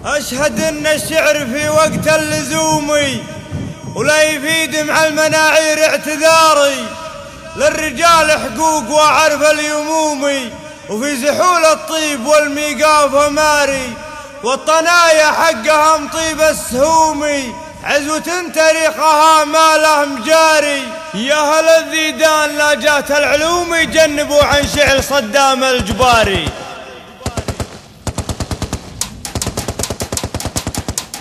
أشهد أن الشعر في وقت اللزومي ولا يفيد مع المناعير اعتذاري، للرجال حقوق وأعرف اليمومي، وفي زحول الطيب والميقاف ماري، والطنايا حقها مطيب السهومي، عزوة تاريخها ما له مجاري. يا هل الذيدان لا جات العلوم يجنبوا عن شعر صدام الجباري.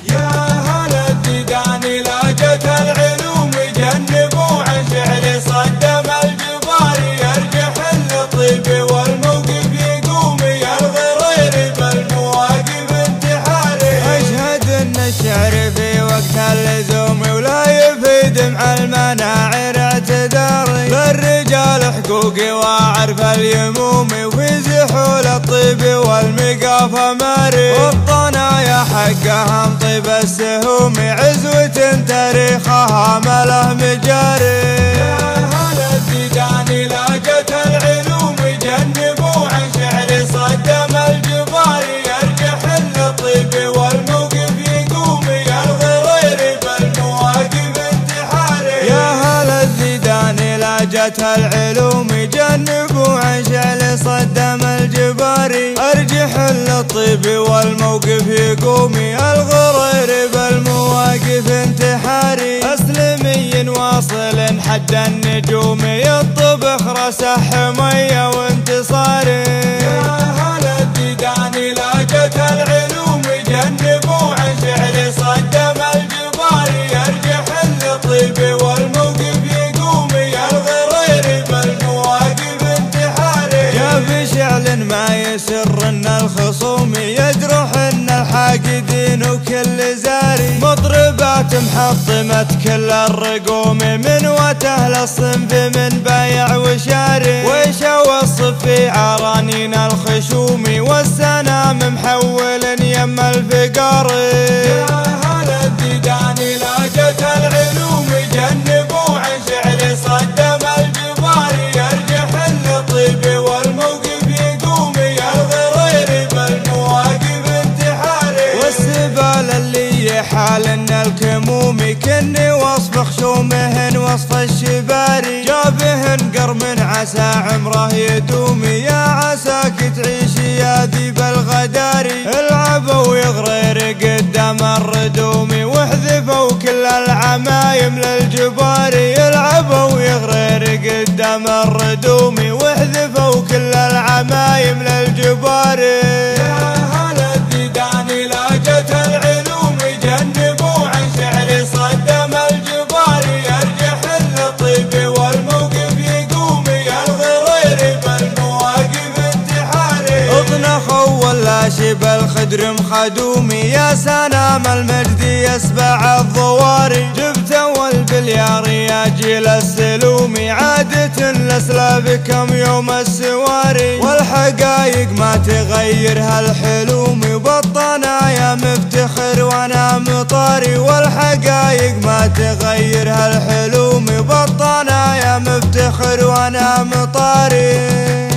يا هل الذيدان لا جات العلوم يجنبوا عن شعر صدام الجباري، يرجح الطيب والموقف يقومي، الغرير بالمواقف انتحاري. أشهد أن الشعر في وقت اللزوم ولا يفيد مع المناعر اعتذاري، للرجال حقوقي وأعرف اليموم، وفي زحول الطيب والمقاف ماري، والطنايا حقها مطيب السهوم، عزوة تاريخها ما له مجاري. يا هل الذيدان لا جات العلوم يجنبوا عن شعر صدام الجباري، يرجح الطيب والموقف يقومي، الغرير بالمواقف انتحاري. يا هل الذيدان لا جات العلوم يجنبوا عن شعر صدام الجباري، ارجح الطيب والموقف يقومي، الغرير بالمواقف انتحاري. اسلمي واصل حد النجوم، يطبخ رسح حمية وانتصاري. يا هل الذيدان لا جات العلوم يجنبوا عن شعر صدام الجباري، يرجح الطيب والموقف يقومي، الغرير بالمواقف انتحاري. يا بشعل ما يسر ان الخصوم يجرح ان الحاقدين وكل زاري، مضربات محطمت كل الرقوم، من وتهل الصنف من بايع وشاري، ويش وصف في عرانين الخشوم، والسنام محول يم الفقاري. يا هل الذيدان لا جات العلوم يجنبوا عن شعر صدام الجباري، يرجح الطيب والموقف يقومي، الغرير بالمواقف انتحاري. والسبال اللي يحال ان الكموم، كني وصف خشومهن وصف الشباري، جابهن قرم عسى عمره يدومي، يا عساك تعيشي يا ذيب الغداري. العبوا ويغرير قدام الردوم، واحذفوا كل العمايم للجباري، العبوا ويغرير قدام الردوم، واحذفوا كل العمايم للجباري. يا هل الذيدان لا جات العلوم يجنبوا عن شعر صدام الجباري، يرجح الطيب والموقف يقومي، الغرير بالمواقف انتحاري. اطنخوا ولا شب الخدر مخدومي، يا سنام المجد يسبع الضواري، جبتوا البليار يا جيل السلومي، عادة الاسلاب كم يوم السواري، والحقايق ما تغير هالحلوم، وبالطنايا مفتخر وانا مطاري، والحقايق ما تغير هالحلوم، وبالطنايا مفتخر وانا مطاري.